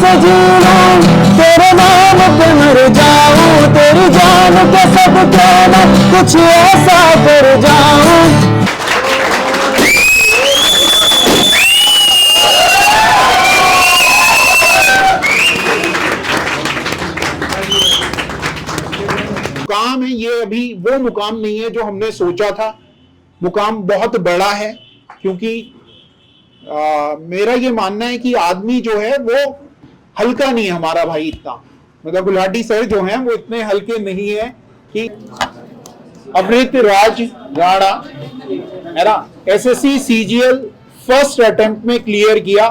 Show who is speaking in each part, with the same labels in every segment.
Speaker 1: पे जी लूं, तेरे नाम पे मर जाऊं, तेरी जान के सब के मैं कुछ ऐसा कर जाऊं।
Speaker 2: मुकाम है ये अभी वो मुकाम नहीं है जो हमने सोचा था। मुकाम बहुत बड़ा है, क्योंकि मेरा ये मानना है कि आदमी जो है वो हल्का नहीं है हमारा भाई इतना। मतलब गुलाटी सर जो हैं वो इतने हल्के नहीं है कि अमृत राज राणा है ना, एसएससी सीजीएल फर्स्ट अटेम्प्ट में क्लियर किया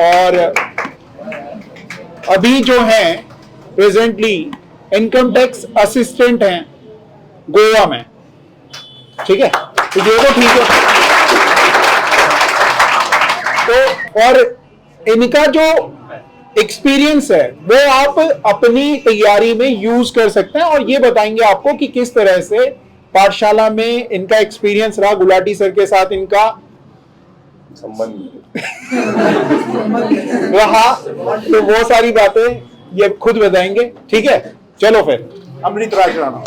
Speaker 2: और अभी जो है प्रेजेंटली इनकम टैक्स असिस्टेंट हैं गोवा में। ठीक है, तो ये तो ठीक है। तो और इनका जो एक्सपीरियंस है वो आप अपनी तैयारी में यूज कर सकते हैं, और ये बताएंगे आपको कि किस तरह से पाठशाला में इनका एक्सपीरियंस रहा, गुलाटी सर के साथ इनका संबंध रहा। तो वो सारी बातें ये खुद बताएंगे। ठीक है, चलो फिर Amrit Raj Rana.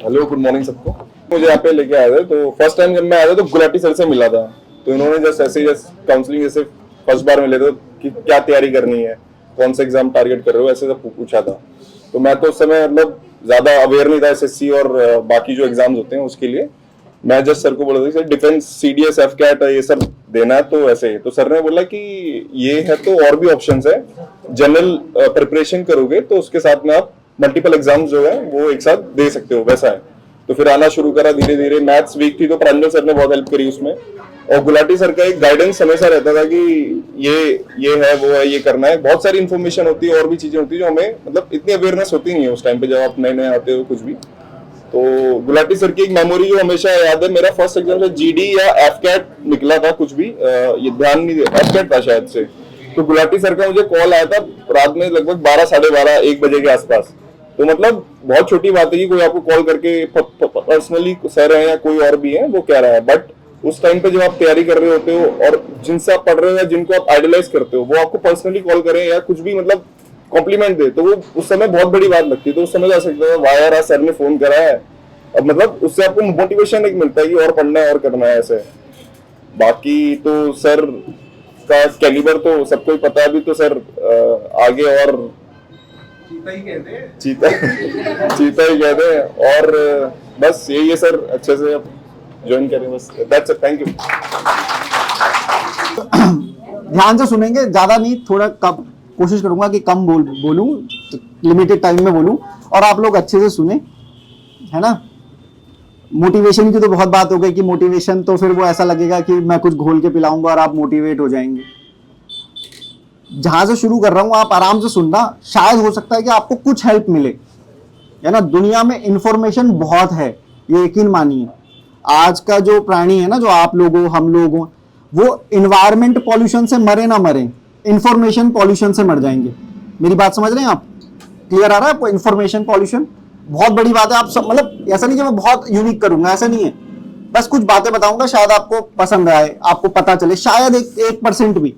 Speaker 3: Hello, good morning सबको। मुझे यहाँ पे लेके आए थे, तो फर्स्ट टाइम जब मैं आया था तो गुलाटी सर से मिला था, तो इन्होंने जस्ट ऐसे काउंसलिंग जैसे फर्स्ट बार मिले थे कि क्या तैयारी करनी है, कौन सा एग्जाम टारगेट कर रहे हो, ऐसे सब पूछा था। तो मैं तो उस समय मतलब ज्यादा अवेयर नहीं था एसएससी और बाकी जो एग्जाम्स होते हैं उसके लिए। मैं जस्ट सर को बोला था सर डिफेंस सीडीएस एफकैट ये सब देना है, तो ऐसे ही। तो सर ने बोला कि ये है तो और भी ऑप्शंस है, जनरल प्रिपरेशन करोगे तो उसके साथ में आप मल्टीपल एग्जाम्स जो है वो एक साथ दे सकते हो, वैसा है। तो फिर आना शुरू करा धीरे धीरे। मैथ्स वीक थी तो प्रांजल सर ने बहुत हेल्प करी उसमें, और गुलाटी सर का एक गाइडेंस हमेशा रहता था कि ये है वो है, ये करना है। बहुत सारी इन्फॉर्मेशन होती है और भी चीजें होती है जो हमें मतलब इतनी अवेयरनेस होती नहीं है उस टाइम पे जब आप नए नए आते हो कुछ भी। तो गुलाटी सर की एक मेमोरी जो हमेशा याद है, मेरा फर्स्ट एग्जाम जीडी या एफकैट निकला था कुछ भी, ये ध्यान नहीं, एफकैट था शायद से। तो गुलाटी सर का मुझे कॉल आया था रात में लगभग 12, साढ़े 12, 1 बजे के आसपास। तो मतलब बहुत छोटी बात है कि कोई आपको कॉल करके पर्सनली सर है या कोई और भी है वो कह रहा है, बट उस टाइम पे जब आप तैयारी कर रहे होते हो और जिनसे आप पढ़ रहे हो या जिनको आप आइडलाइज करते हो वो आपको पर्सनली कॉल करें या कुछ भी मतलब कॉम्प्लीमेंट दे, तो वो उस समय बहुत बड़ी बात लगती है। तो उस समय जा सकता है वाह यार सर ने फोन करा है, अब मतलब उससे आपको मोटिवेशन एक मिलता है कि और पढ़ना है और करना है ऐसे। बाकी तो सर का कैलिबर तो सबको ही पता है, अभी तो सर आगे और चीता ही कहते हैं और बस यही है सर, अच्छे से ज्वाइन करें बस, दैट्स इट, थैंक यू।
Speaker 4: ध्यान से सुनेंगे, ज्यादा नहीं, थोड़ा कम कोशिश करूंगा कि कम बोलूं, लिमिटेड टाइम में बोलूं और आप लोग अच्छे से सुने, है ना। मोटिवेशन की तो बहुत बात हो गई कि मोटिवेशन तो फिर वो ऐसा लगेगा कि मैं कुछ घोल के पिलाऊंगा और आप मोटिवेट हो जाएंगे। जहां से शुरू कर रहा हूं आप आराम से सुनना, शायद हो सकता है कि आपको कुछ हेल्प मिले, है ना। दुनिया में इंफॉर्मेशन बहुत है, ये यकीन मानिए। आज का जो प्राणी है ना, जो आप लोग हो हम लोग हो, वो इन्वायरमेंट पॉल्यूशन से मरे ना मरे, इंफॉर्मेशन पॉल्यूशन से मर जाएंगे। मेरी बात समझ रहे हैं आप? क्लियर आ रहा है आपको? इंफॉर्मेशन पॉल्यूशन बहुत बड़ी बात है। आप सब मतलब ऐसा नहीं कि मैं बहुत यूनिक करूंगा, ऐसा नहीं है, बस कुछ बातें बताऊंगा, शायद आपको पसंद आए, आपको पता चले, शायद 1% भी।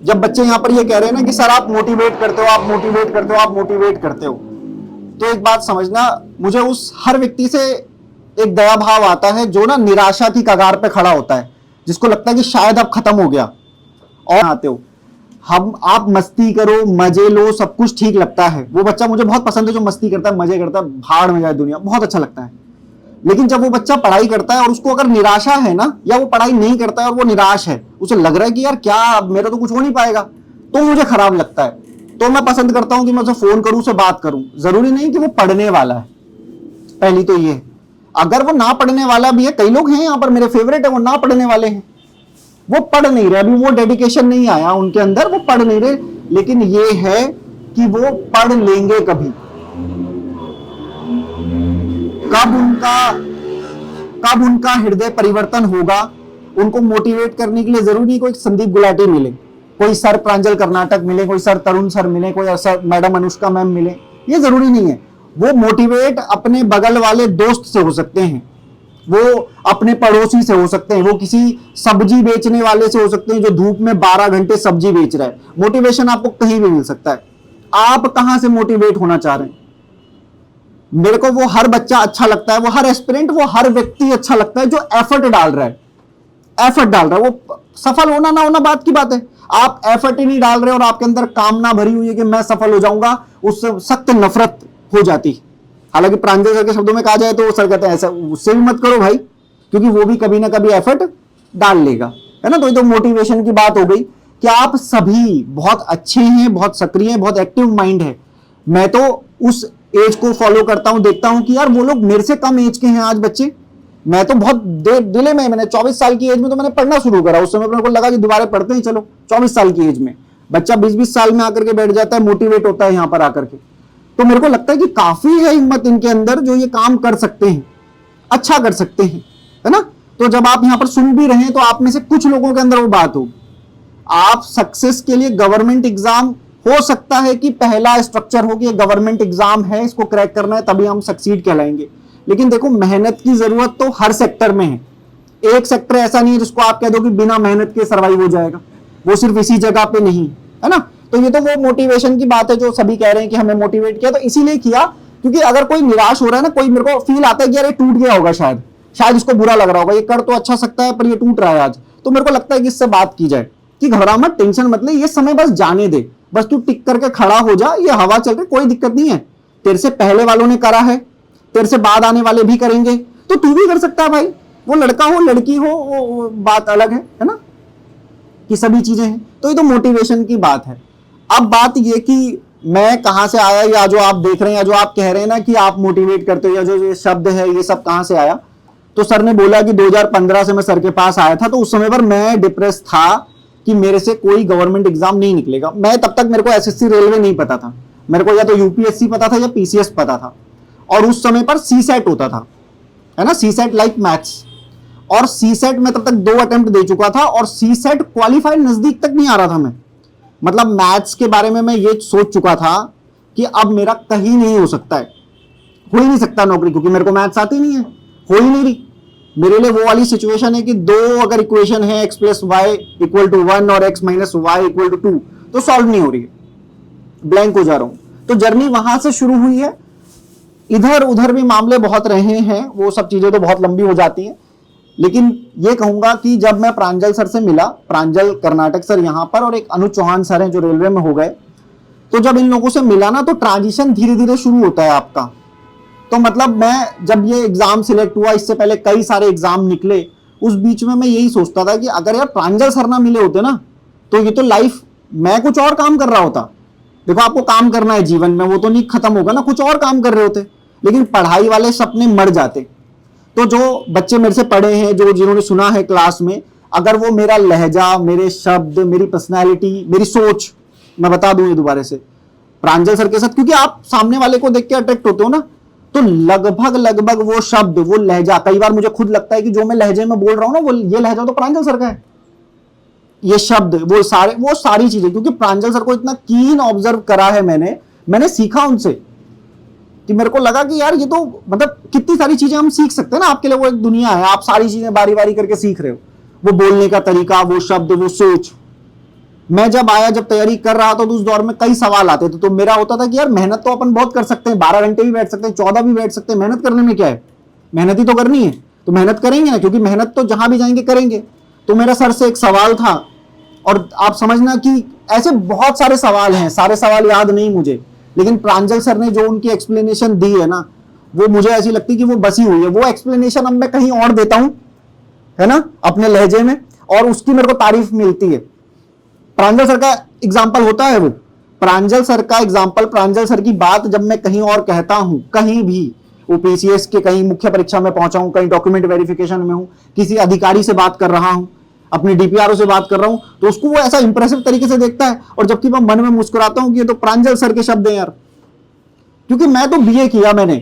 Speaker 4: जब बच्चे यहाँ पर ये कह रहे हैं ना कि सर आप मोटिवेट करते हो, आप मोटिवेट करते हो, आप मोटिवेट करते हो, तो एक बात समझना, मुझे उस हर व्यक्ति से एक दया भाव आता है जो ना निराशा की कगार पे खड़ा होता है, जिसको लगता है कि शायद अब खत्म हो गया, और आते हो हम, आप मस्ती करो, मजे लो, सब कुछ ठीक लगता है। वो बच्चा मुझे बहुत पसंद है जो मस्ती करता है, मजे करता है, भाड़ में जाए दुनिया, बहुत अच्छा लगता है। लेकिन जब वो बच्चा पढ़ाई करता है और उसको अगर निराशा है ना, या वो पढ़ाई नहीं करता है और वो निराश है, उसे लग रहा है कि यार क्या अब मेरा तो कुछ हो नहीं पाएगा, तो मुझे खराब लगता है। तो मैं पसंद करता हूं कि मैं उसे फोन करूं, उसे बात करूं। जरूरी नहीं कि वो पढ़ने वाला है, पहली तो ये। अगर वो ना पढ़ने वाला भी है, कई लोग हैं यहाँ पर मेरे फेवरेट है, वो ना पढ़ने वाले हैं, वो पढ़ नहीं रहे, अभी वो डेडिकेशन नहीं आया उनके अंदर, वो पढ़ नहीं रहे, लेकिन ये है कि वो पढ़ लेंगे कभी। कब उनका हृदय परिवर्तन होगा, उनको मोटिवेट करने के लिए जरूरी नहीं कोई संदीप गुलाटी मिले, कोई सर प्रांजल कर्नाटक मिले, कोई सर तरुण सर मिले, कोई सर मैडम अनुष्का मैम मिले, ये जरूरी नहीं है। वो मोटिवेट अपने बगल वाले दोस्त से हो सकते हैं, वो अपने पड़ोसी से हो सकते हैं, वो किसी सब्जी बेचने वाले से हो सकते हैं जो धूप में 12 घंटे सब्जी बेच रहा है। मोटिवेशन आपको कहीं भी मिल सकता है। आप कहां से मोटिवेट होना चाह रहे हैं? मेरे को वो हर बच्चा अच्छा लगता है, वो हर एस्पिरेंट, वो हर व्यक्ति अच्छा लगता है जो एफर्ट डाल रहा है। एफर्ट डाल रहा है, वो सफल होना ना होना बात की बात है। आप एफर्ट ही नहीं डाल रहे और आपके अंदर कामना भरी हुई है कि मैं सफल हो जाऊंगा, उससे सख्त नफरत हो जाती। हालांकि प्रांजल सर के शब्दों में कहा जाए तो वो सर कहते हैं ऐसा उससे भी मत करो भाई, क्योंकि वो भी कभी ना कभी एफर्ट डाल लेगा, है ना। तो ये तो मोटिवेशन की बात हो गई कि आप सभी बहुत अच्छे हैं, बहुत सक्रिय हैं, बहुत एक्टिव माइंड है। मैं तो उस एज को फॉलो करता हूं, देखता हूं कि यार वो लोग मेरे से कम एज के हैं आज बच्चे। मैं तो बहुत डिले में, मैंने 24 साल की एज में तो मैंने पढ़ना शुरू करा। उस समय मेरे को लगा कि दोबारा पढ़ते हैं, चलो 24 साल की एज में बच्चा 20-20 साल में आकर के बैठ जाता है, मोटिवेट होता है यहां पर आकर के। तो मेरे को लगता है कि काफी है हिम्मत इनके अंदर जो ये काम कर सकते हैं, अच्छा कर सकते हैं, है ना। तो जब आप यहां पर सुन भी रहे हैं तो आप में से कुछ लोगों के अंदर वो बात होगी। आप सक्सेस के लिए गवर्नमेंट एग्जाम हो सकता है कि पहला स्ट्रक्चर हो कि गवर्नमेंट एग्जाम है, इसको क्रैक करना है, तभी हम सक्सीड कहलाएंगे। लेकिन देखो मेहनत की जरूरत तो हर सेक्टर में है। एक सेक्टर ऐसा नहीं है जिसको आप कह दो कि बिना मेहनत के सर्वाइव हो जाएगा, वो सिर्फ इसी जगह पे नहीं है ना। तो ये तो वो मोटिवेशन की बात है जो सभी कह रहे हैं कि हमें मोटिवेट किया, तो इसीलिए किया क्योंकि अगर कोई निराश हो रहा है ना, कोई मेरे को फील आता है कि यार ये टूट गया होगा, शायद इसको बुरा लग रहा होगा, ये कर तो अच्छा सकता है पर ये टूट रहा है आज, तो मेरे को लगता है कि इससे बात की जाए कि घबरा मत, टेंशन मत ले, ये समय बस जाने दे, बस तू टिक करके खड़ा हो जा, ये हवा चल रही, कोई दिक्कत नहीं है। तेरे से पहले वालों ने करा है, तेरे से बाद आने वाले भी करेंगे, तो तू भी कर सकता है भाई। वो लड़का हो लड़की हो वो बात अलग है ना, कि सभी चीजें हैं। तो ये तो मोटिवेशन की बात है। अब बात ये कि मैं कहां से आया, या जो आप देख रहे हैं या जो आप कह रहे हैं ना कि आप मोटिवेट करते हो, या जो ये शब्द है ये सब कहां से आया, तो सर ने बोला कि 2015 से मैं सर के पास आया था, तो उस समय पर मैं डिप्रेस था कि मेरे से कोई गवर्नमेंट एग्जाम नहीं निकलेगा। मैं तब तक मेरे को एसएससी रेलवे नहीं पता था, मेरे को या तो यूपीएससी पता था या पीसीएस पता था, और उस समय पर सीसेट होता था, है ना, सीसेट लाइक मैथ्स। और सीसेट में तब तक 2 अटेम्प्ट दे चुका था और सीसेट क्वालिफाइड नजदीक तक नहीं आ रहा था मैं। मतलब मैथ्स के बारे में मैं ये सोच चुका था कि अब मेरा कहीं नहीं हो सकता है, हो ही नहीं सकता नौकरी, क्योंकि मेरे को मैथ्स आती नहीं है, हो ही नहीं रही। मेरे लिए वो वाली सिचुएशन है कि 2 अगर इक्वेशन है x + y = 1 और x - y = 2 तो सॉल्व नहीं हो रही है, ब्लैंक हो जा रहा हूं। तो जर्नी वहां से शुरू हुई है। इधर उधर भी मामले बहुत रहे हैं, वो सब चीजें तो बहुत लंबी हो जाती हैं। लेकिन ये कहूंगा कि जब मैं प्रांजल सर से मिला, प्रांजल कर्नाटक सर यहां पर और एक अनुज चौहान सर हैं जो रेलवे में हो गए, तो जब इन लोगों से मिला ना तो ट्रांजिशन धीरे धीरे शुरू होता है आपका। तो मतलब मैं जब ये एग्जाम सिलेक्ट हुआ, इससे पहले कई सारे एग्जाम निकले, उस बीच में मैं यही सोचता था कि अगर यार प्रांजल सर ना मिले होते ना तो ये तो लाइफ, मैं कुछ और काम कर रहा होता। देखो आपको काम करना है जीवन में, वो तो नहीं खत्म होगा ना, कुछ और काम कर रहे होते, लेकिन पढ़ाई वाले सपने मर जाते। तो जो बच्चे मेरे से पढ़े हैं, जो जिन्होंने सुना है क्लास में, अगर वो मेरा लहजा, मेरे शब्द, मेरी पर्सनैलिटी, मेरी सोच, मैं बता दूं ये दोबारा से, प्रांजल सर के साथ, क्योंकि आप सामने वाले को देख के अट्रैक्ट होते हो ना, तो लगभग वो शब्द, वो लहजा, कई बार मुझे खुद लगता है कि जो मैं लहजे में बोल रहा हूं ना, वो ये लहजा तो प्रांजल सर का है। ये शब्द, वो सारी चीजें, क्योंकि प्रांजल सर को इतना कीन ऑब्जर्व करा है मैंने सीखा उनसे कि मेरे को लगा कि यार ये तो मतलब कितनी सारी चीजें हम सीख सकते हैं ना। आपके लिए वो एक दुनिया है, आप सारी चीजें बारी बारी करके सीख रहे हो, वो बोलने का तरीका, वो शब्द, वो सोच। मैं जब आया, जब तैयारी कर रहा था तो उस दौर में कई सवाल आते थे, तो मेरा होता था कि यार मेहनत तो अपन बहुत कर सकते हैं, 12 घंटे भी बैठ सकते हैं, 14 भी बैठ सकते हैं, मेहनत करने में क्या है, मेहनत ही तो करनी है, तो मेहनत करेंगे ना, क्योंकि मेहनत तो जहां भी जाएंगे करेंगे। तो मेरा सर से एक सवाल था, और आप समझना कि ऐसे बहुत सारे सवाल हैं, सारे सवाल याद नहीं मुझे, लेकिन प्रांजल सर ने जो उनकी एक्सप्लेनेशन दी है ना, वो मुझे ऐसी लगती है कि वो बसी हुई है। वो एक्सप्लेनेशन अब मैं कहीं और देता हूं, है ना, अपने लहजे में, और उसकी मेरे को तारीफ मिलती है। प्रांजल सर का एग्जाम्पल होता है वो, प्रांजल सर का एग्जाम्पल, प्रांजल सर की बात जब मैं कहीं और कहता हूं, कहीं भी, वो पीसीएस के कहीं मुख्य परीक्षा में पहुंचा हूं, कहीं डॉक्यूमेंट वेरिफिकेशन में हूं, किसी अधिकारी से बात कर रहा हूं, अपने डीपीआरओ से बात कर रहा हूं, तो उसको वो ऐसा इंप्रेसिव तरीके से देखता है, और जबकि मैं मन में मुस्कुराता हूं कि ये तो प्रांजल सर के शब्द हैं यार। क्योंकि मैं तो बीए किया मैंने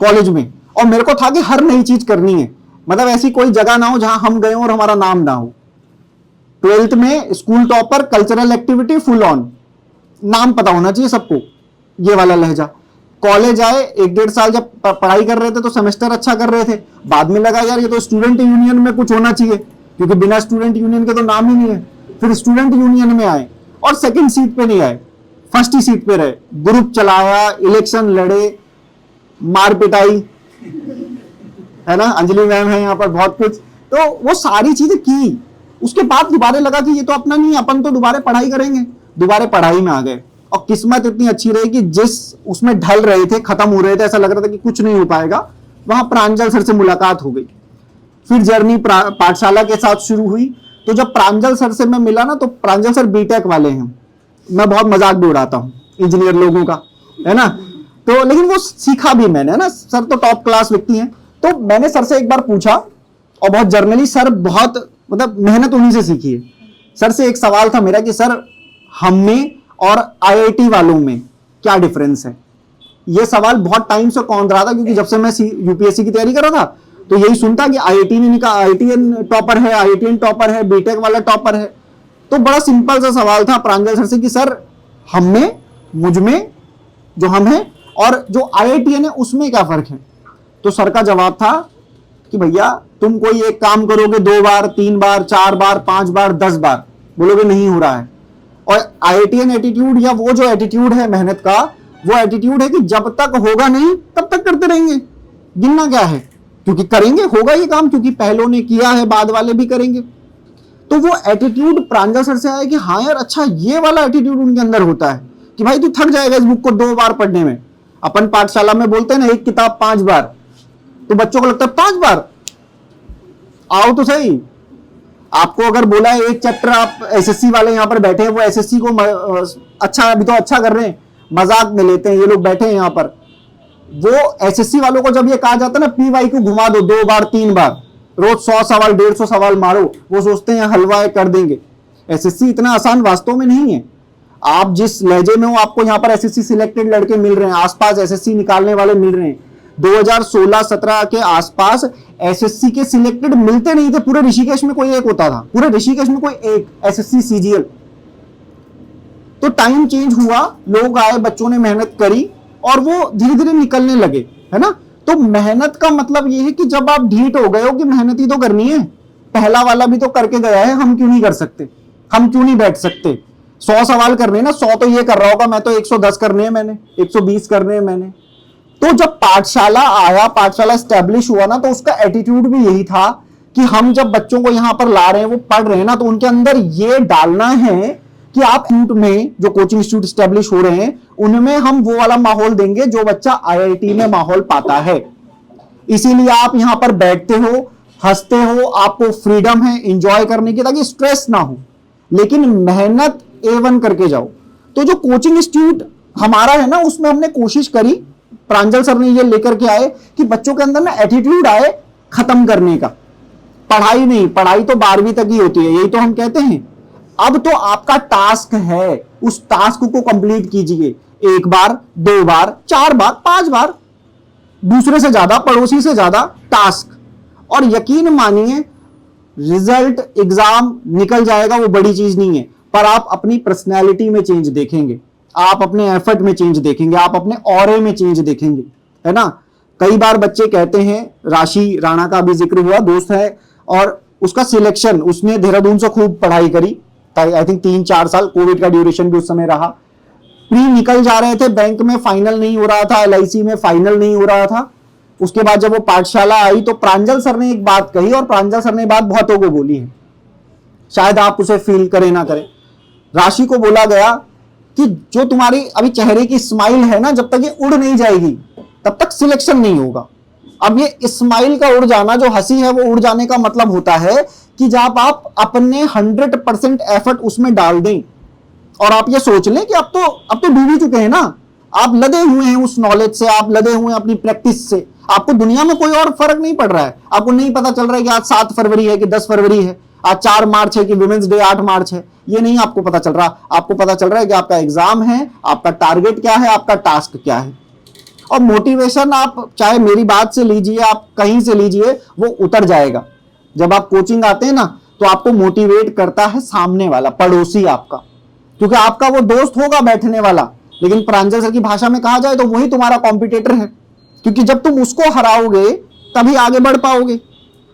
Speaker 4: कॉलेज में, और मेरे को था कि हर नई चीज करनी है, मतलब ऐसी कोई जगह ना हो जहां हम गए और हमारा नाम ना हो। 12th में school topper, cultural activity full on, नाम पता होना चाहिए सबको, ये वाला लहजा। कॉलेज आए, 1-1.5 साल जब पढ़ाई कर रहे थे तो सेमेस्टर अच्छा कर रहे थे, बाद में लगा यार ये तो स्टूडेंट यूनियन में कुछ होना चाहिए, क्योंकि बिना स्टूडेंट यूनियन के तो नाम ही नहीं है। फिर स्टूडेंट यूनियन में आए और सेकंड सीट पे नहीं आए, फर्स्ट ही सीट पे रहे, ग्रुप चलाया, इलेक्शन लड़े, मार पिटाई, है ना, अंजलि मैम है यहाँ पर, बहुत कुछ, तो वो सारी चीजें की। उसके बाद दोबारा लगा कि ये तो अपना नहीं है, अपन तो दोबारा पढ़ाई करेंगे, दोबारा पढ़ाई में आ गए। और किस्मत इतनी अच्छी रही कि जिस उसमें ढल रहे थे, खत्म हो रहे थे, ऐसा लग रहा था कि कुछ नहीं हो पाएगा, वहां प्रांजल सर से मुलाकात हो गई। फिर जर्नी पाठशाला के साथ शुरू हुई। तो जब प्रांजल सर से मैं मिला ना, तो प्रांजल सर बीटेक वाले हैं, मैं बहुत मजाक भी उड़ाता हूँ इंजीनियर लोगों का, है ना, तो लेकिन वो सीखा भी मैंने, है ना, सर तो टॉप क्लास व्यक्ति हैं। तो मैंने सर से एक बार पूछा, और बहुत जर्नली, सर बहुत मतलब मेहनत उन्हीं से सीखी है। सर से एक सवाल था मेरा कि सर हम में और आईआईटी वालों में क्या डिफरेंस है। ये सवाल बहुत टाइम से कौंध रहा था, क्योंकि जब से मैं यूपीएससी की तैयारी कर रहा था तो यही सुनता कि आईआईटी ने निकाला, आईआईटीएन टॉपर है, आईआईटीएन टॉपर है, बीटेक वाला टॉपर है। तो बड़ा सिंपल सा सवाल था प्रांजल सर से कि सर हम में, मुझ में जो हम हैं, और जो आईआईटीएन है उसमें क्या फर्क है। तो सर का जवाब था कि भैया तुम कोई एक काम करोगे 2 बार, 3 बार, 4 बार, 5 बार, 10 बार, बोलोगे नहीं हो रहा है। और आईआईटीएन एटीट्यूड, या वो जो एटीट्यूड है मेहनत का, वो एटीट्यूड है कि जब तक होगा नहीं तब तक करते रहेंगे, गिनना क्या है, क्योंकि करेंगे, होगा ये काम, क्योंकि पहलों ने किया है, बाद वाले भी करेंगे। तो वो एटीट्यूड प्रांजल सर से आया कि हाँ यार, अच्छा ये वाला एटीट्यूड उनके अंदर होता है कि भाई तू थक जाएगा इस बुक को 2 बार पढ़ने में। अपन पाठशाला में बोलते हैं ना, एक किताब 5 बार, तो बच्चों को लगता है 5 बार, आओ तो सही। आपको अगर बोला है एक चैप्टर, आप एसएससी वाले यहाँ पर बैठे हैं, वो एसएससी को अच्छा, अभी तो अच्छा कर रहे हैं, मजाक में लेते हैं, ये लोग बैठे हैं यहाँ पर, वो एसएससी वालों को जब ये कहा जाता है ना पीवाई को घुमा दो 2 बार 3 बार, रोज 100 सवाल 150 सवाल मारो, वो सोचते हैं हलवा कर देंगे। एसएससी इतना आसान वास्तव में नहीं है। आप जिस लहजे में हो, आपको यहाँ पर एसएससी सिलेक्टेड लड़के मिल रहे हैं, आसपास एसएससी निकालने वाले मिल रहे हैं। 2016-17 के आसपास एसएससी के सिलेक्टेड मिलते नहीं थे, पूरे ऋषिकेश में कोई एक होता था, पूरे ऋषिकेश में कोई एक एसएससी सीजीएल। तो टाइम चेंज हुआ, लोग आए, बच्चों ने मेहनत करी और वो धीरे धीरे निकलने लगे, है ना। तो मेहनत का मतलब ये है कि जब आप ढीठ हो गए हो कि मेहनत ही तो करनी है, पहला वाला भी तो करके गया है, हम क्यों नहीं कर सकते, हम क्यों नहीं बैठ सकते। 100 सवाल करने ना, 100 तो ये कर रहा होगा, मैं तो 110 करने हैं, मैंने 120 करने हैं मैंने। तो जब पाठशाला आया, पाठशाला स्टैब्लिश हुआ ना, तो उसका एटीट्यूड भी यही था कि हम जब बच्चों को यहां पर ला रहे हैं, वो पढ़ रहे हैं ना, तो उनके अंदर ये डालना है कि आप इंस्टीट्यूट में जो कोचिंग इंस्टीट्यूट स्टैब्लिश हो रहे हैं, उनमें हम वो वाला माहौल देंगे जो बच्चा आईआईटी में माहौल पाता है। इसीलिए आप यहां पर बैठते हो, हंसते हो, आपको फ्रीडम है एंजॉय करने की, ताकि स्ट्रेस ना हो, लेकिन मेहनत A1 करके जाओ। तो जो कोचिंग इंस्टीट्यूट हमारा है ना, उसमें हमने कोशिश करी, प्रांजल सर ने ये लेकर के आए कि बच्चों के अंदर ना एटीट्यूड आए खत्म करने का। पढ़ाई नहीं, पढ़ाई तो 12वीं तक ही होती है, यही तो हम कहते हैं। अब तो आपका टास्क है, उस टास्क को कंप्लीट कीजिए, 1 बार, 2 बार, 4 बार, 5 बार, दूसरे से ज्यादा, पड़ोसी से ज्यादा टास्क। और यकीन मानिए रिजल्ट एग्जाम निकल जाएगा, वो बड़ी चीज नहीं है, पर आप अपनी पर्सनैलिटी में चेंज देखेंगे, आप अपने एफर्ट में चेंज देखेंगे, आप अपने ऑरे में चेंज देखेंगे, है ना। कई बार बच्चे कहते हैं, राशि राणा का भी जिक्र हुआ, दोस्त है, और उसका सिलेक्शन, उसने देहरादून से खूब पढ़ाई करी, आई थिंक 3-4 साल, कोविड का ड्यूरेशन भी उस समय रहा, प्री निकल जा रहे थे, बैंक में फाइनल नहीं हो रहा था, LIC में फाइनल नहीं हो रहा था। उसके बाद जब वो पाठशाला आई तो प्रांजल सर ने एक बात कही, और प्रांजल सर ने बात बहुतों को बोली है, शायद आप उसे फील करें ना करें। राशि को बोला गया कि जो तुम्हारी अभी चेहरे की स्माइल है ना, जब तक ये उड़ नहीं जाएगी तब तक सिलेक्शन नहीं होगा। अब ये स्माइल का उड़ जाना, जो हंसी है वो उड़ जाने का मतलब होता है कि जब आप अपने 100% एफर्ट उसमें डाल दें, और आप ये सोच लें कि अब तो डूब ही चुके हैं ना, आप लदे हुए हैं उस नॉलेज से, आप लदे हुए हैं अपनी प्रैक्टिस से, आपको दुनिया में कोई और फर्क नहीं पड़ रहा है। आपको नहीं पता चल रहा है कि आज 7 फरवरी है कि 10 फरवरी है, आज 4 मार्च है कि वुमेन्स डे 8 मार्च है, ये नहीं आपको पता चल रहा। आपको पता चल रहा है कि आपका एग्जाम है, आपका टारगेट क्या है, आपका टास्क क्या है। और मोटिवेशन आप चाहे मेरी बात से लीजिए, आप कहीं से लीजिए, वो उतर जाएगा। जब आप कोचिंग आते हैं ना, तो आपको मोटिवेट करता है सामने वाला, पड़ोसी आपका, क्योंकि आपका वो दोस्त होगा बैठने वाला, लेकिन प्रांजल सर की भाषा में कहा जाए तो वही तुम्हारा कॉम्पिटिटर है, क्योंकि जब तुम उसको हराओगे तभी आगे बढ़ पाओगे,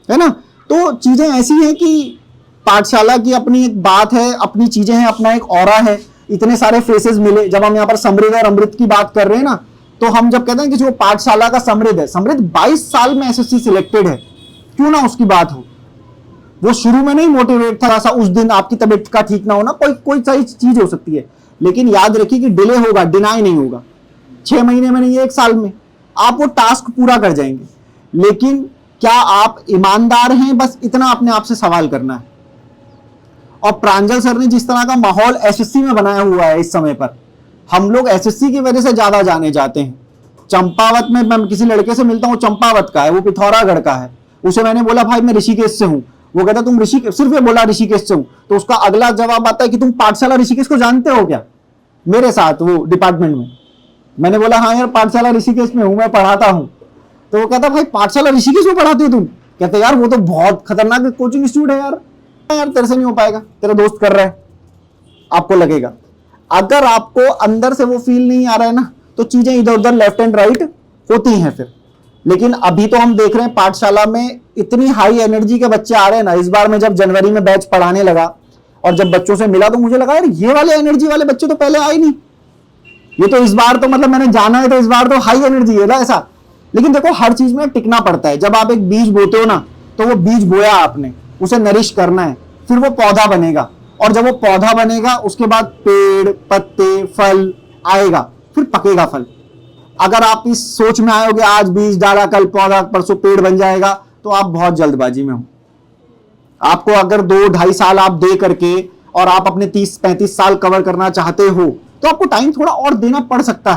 Speaker 4: है ना। तो चीजें ऐसी हैं कि पाठशाला की अपनी एक बात है, अपनी चीजें हैं, अपना एक ऑरा है, इतने सारे फेसेस मिले। जब हम यहाँ पर समृद्ध और अमृत की बात कर रहे हैं ना, तो हम जब कहते हैं कि जो पाठशाला का समृद्ध है, समृद्ध 22 साल में एसएससी सिलेक्टेड है, क्यों ना उसकी बात हो। वो शुरू में नहीं मोटिवेट था, ऐसा उस दिन आपकी तबीयत का ठीक ना होना, कोई सही चीज हो सकती है, लेकिन याद रखिए कि डिले होगा, डिनाई नहीं होगा। 6 महीने में नहीं, 1 साल में आप वो टास्क पूरा कर जाएंगे। लेकिन क्या आप ईमानदार हैं, बस इतना अपने आप से सवाल करना है। और प्रांजल सर ने जिस तरह का माहौल एसएससी में बनाया हुआ है इस समय पर, हम लोग एसएससी की वजह से ज्यादा जाने जाते हैं। चंपावत में मैं किसी लड़के से मिलता हूँ, चंपावत का है, वो पिथौरागढ़ का है, उसे मैंने बोला भाई मैं ऋषिकेश से हूँ, वो कहता तुम ऋषिकेश, सिर्फ ये बोला ऋषिकेश से हूँ, तो उसका अगला जवाब आता है कि तुम पाठशाला ऋषिकेश को जानते हो क्या, मेरे साथ वो डिपार्टमेंट में। मैंने बोला हाँ यार पाठशाला ऋषिकेश में हूं, मैं पढ़ाता हूं। तो वो कहता भाई पाठशाला ऋषिकेश में पढ़ाते हो तुम? कहते यार वो तो बहुत खतरनाक कोचिंग इंस्टीट्यूट है यार। यार तेरे से नहीं हो पाएगा, तेरा दोस्त कर रहा है, आपको लगेगा। अगर आपको अंदर से वो फील नहीं आ रहा है ना, तो चीजें इधर उधर लेफ्ट एंड राइट होती हैं फिर। लेकिन अभी तो हम देख रहे हैं पाठशाला में इतनी हाई एनर्जी के बच्चे आ रहे हैं ना। इस बार मैं जब जनवरी में बैच पढ़ाने लगा और जब बच्चों से मिला तो मुझे लगा यार ये वाले एनर्जी वाले बच्चे तो पहले आए नहीं, ये तो इस बार तो मतलब मैंने जाना है तो इस बार तो हाई एनर्जी है ना ऐसा। लेकिन देखो हर चीज में टिकना पड़ता है। जब आप एक बीज बोते हो ना, तो वो बीज बोया आपने, उसे नरिश करना है, फिर वो पौधा बनेगा, और जब वो पौधा बनेगा उसके बाद पेड़, पत्ते, फल आएगा, फिर पकेगा फल। अगर आप इस सोच में आयोगे आज बीज डाला कल पौधा परसों पेड़ बन जाएगा, तो आप बहुत जल्दबाजी में हो। आपको अगर 2-2.5 साल आप दे करके और आप अपने 30-35 साल कवर करना चाहते हो, तो आपको टाइम थोड़ा और देना पड़ सकता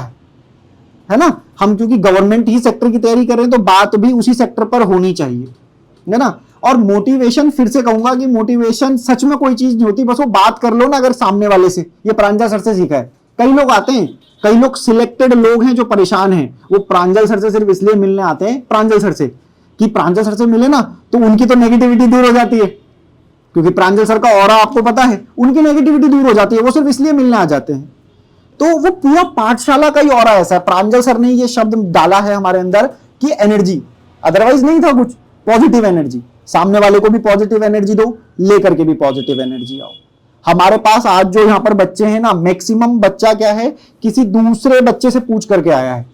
Speaker 4: है ना। हम क्योंकि गवर्नमेंट ही सेक्टर की तैयारी कर रहे हैं, तो बात भी उसी सेक्टर पर होनी चाहिए, है ना। और मोटिवेशन, फिर से कहूंगा कि मोटिवेशन सच में कोई चीज नहीं होती, बस वो बात कर लो ना अगर सामने वाले से। ये प्रांजल सर से सीखा है। कई लोग आते हैं, कई लोग सिलेक्टेड लोग हैं जो परेशान हैं, वो प्रांजल सर से सिर्फ इसलिए मिलने आते हैं प्रांजल सर से, कि प्रांजल सर से मिले ना तो उनकी तो नेगेटिविटी दूर हो जाती है, क्योंकि प्रांजल सर का ऑरा आपको पता है, उनकी नेगेटिविटी दूर हो जाती है, वो सिर्फ इसलिए मिलने आ जाते हैं। तो वो पूरा पाठशाला का ही ऑरा ऐसा है। प्रांजल सर ने ये शब्द डाला है हमारे अंदर कि एनर्जी, अदरवाइज नहीं था कुछ, पॉजिटिव एनर्जी। सामने वाले को भी पॉजिटिव एनर्जी दो, लेकर के भी पॉजिटिव एनर्जी आओ। हमारे पास आज जो यहाँ पर बच्चे हैं ना, मैक्सिमम बच्चा क्या है, किसी दूसरे बच्चे से पूछ करके आया है,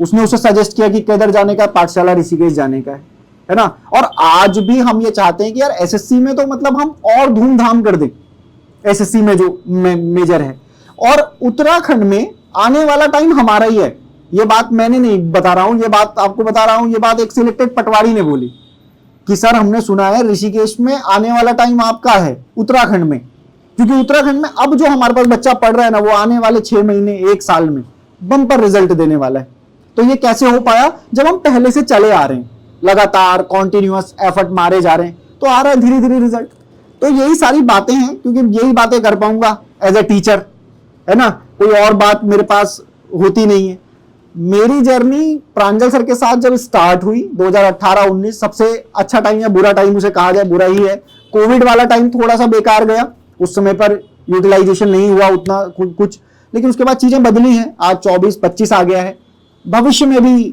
Speaker 4: उसने उसे सजेस्ट किया कि किधर जाने का, पाठशाला ऋषिकेश जाने का है ना। और आज भी हम ये चाहते हैं कि यार एसएससी में तो मतलब हम और धूमधाम कर दें, एसएससी में जो मेजर है। और उत्तराखंड में आने वाला टाइम हमारा ही है। ये बात मैंने नहीं बता रहा हूं, ये बात आपको बता रहा हूं। ये बात एक सिलेक्टेड पटवारी ने बोली कि सर हमने सुना है ऋषिकेश में आने वाला टाइम आपका है उत्तराखंड में, क्योंकि उत्तराखंड में अब जो हमारे पास बच्चा पढ़ रहा है ना, वो आने वाले 6 महीने 1 साल में बम्पर रिजल्ट देने वाला है। तो ये कैसे हो पाया? जब हम पहले से चले आ रहे हैं, लगातार कॉन्टिन्यूअस एफर्ट मारे जा रहे हैं, तो आ रहा है धीरे धीरे रिजल्ट। तो यही सारी बातें हैं, क्योंकि यही बातें कर पाऊंगा एज ए टीचर, है ना। कोई और बात मेरे पास होती नहीं है। मेरी जर्नी प्रांजल सर के साथ जब स्टार्ट हुई 2018-19, सबसे अच्छा टाइम या बुरा टाइम उसे कहा जाए, बुरा ही है। कोविड वाला टाइम थोड़ा सा बेकार गया, उस समय पर यूटिलाइजेशन नहीं हुआ उतना कुछ, लेकिन उसके बाद चीजें बदली हैं। आज 24-25 आ गया है। भविष्य में भी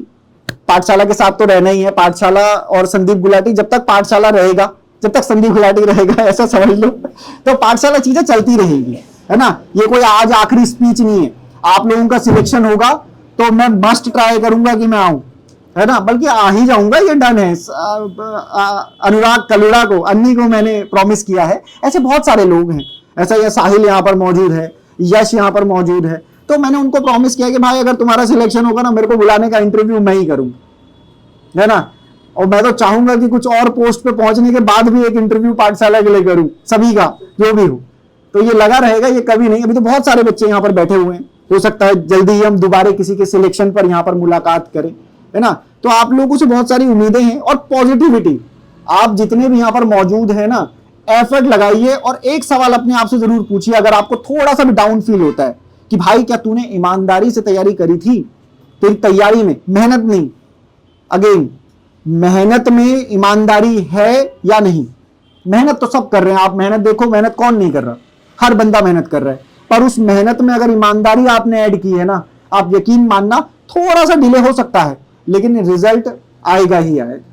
Speaker 4: पाठशाला के साथ तो रहना ही है। पाठशाला और संदीप गुलाटी, जब तक पाठशाला रहेगा, जब तक संदीप गुलाटी रहेगा, ऐसा समझ लो, तो पाठशाला चीजें चलती रहेंगी, है ना। ये कोई आज आखिरी स्पीच नहीं है। आप लोगों का सिलेक्शन होगा तो मैं मस्ट ट्राई करूंगा कि मैं आऊं, है ना, बल्कि आ ही जाऊंगा, ये डन है। अनुराग कलुड़ा को, अन्नी को मैंने प्रॉमिस किया है। ऐसे बहुत सारे लोग हैं, ऐसा ये साहिल यहाँ पर मौजूद है, यश यहाँ पर मौजूद है, तो मैंने उनको प्रॉमिस किया कि भाई अगर तुम्हारा सिलेक्शन होगा ना, मेरे को बुलाने का इंटरव्यू मैं ही करूंगा, है ना। और मैं तो चाहूंगा कि कुछ और पोस्ट पे पहुंचने के बाद भी एक इंटरव्यू पाठशाला के लिए करूं, सभी का जो भी हो। तो ये लगा रहेगा, ये कभी नहीं। अभी तो बहुत सारे बच्चे यहाँ पर बैठे हुए हैं, हो सकता है जल्दी ही हम दोबारा किसी के सिलेक्शन पर यहाँ पर मुलाकात करें, है ना। तो आप लोगों से बहुत सारी उम्मीदें हैं और पॉजिटिविटी। आप जितने भी यहाँ पर मौजूद हैं ना, एफर्ट लगाइए और एक सवाल अपने आप से जरूर पूछिए, अगर आपको थोड़ा सा भी डाउन फील होता है कि भाई क्या तूने ईमानदारी से तैयारी करी थी? तेरी तैयारी में मेहनत नहीं, अगेन मेहनत में ईमानदारी है या नहीं? मेहनत तो सब कर रहे हैं, आप मेहनत देखो, मेहनत कौन नहीं कर रहा, हर बंदा मेहनत कर रहा है। पर उस मेहनत में अगर ईमानदारी आपने ऐड की है ना, आप यकीन मानना थोड़ा सा डिले हो सकता है लेकिन रिजल्ट आएगा ही आएगा,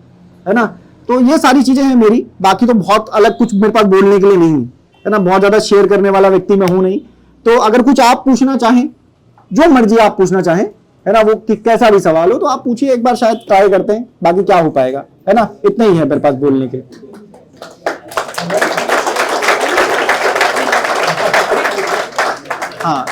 Speaker 4: है ना। तो ये सारी चीजें हैं मेरी, बाकी तो बहुत अलग कुछ मेरे पास बोलने के लिए नहीं है ना, बहुत ज्यादा शेयर करने वाला व्यक्ति मैं हूं नहीं। तो अगर कुछ आप पूछना चाहें, जो मर्जी आप पूछना चाहें, है ना, वो कैसा भी सवाल हो तो आप पूछिए, एक बार शायद ट्राई करते हैं, बाकी क्या हो पाएगा, है ना। इतना ही है मेरे पास बोलने के। हाँ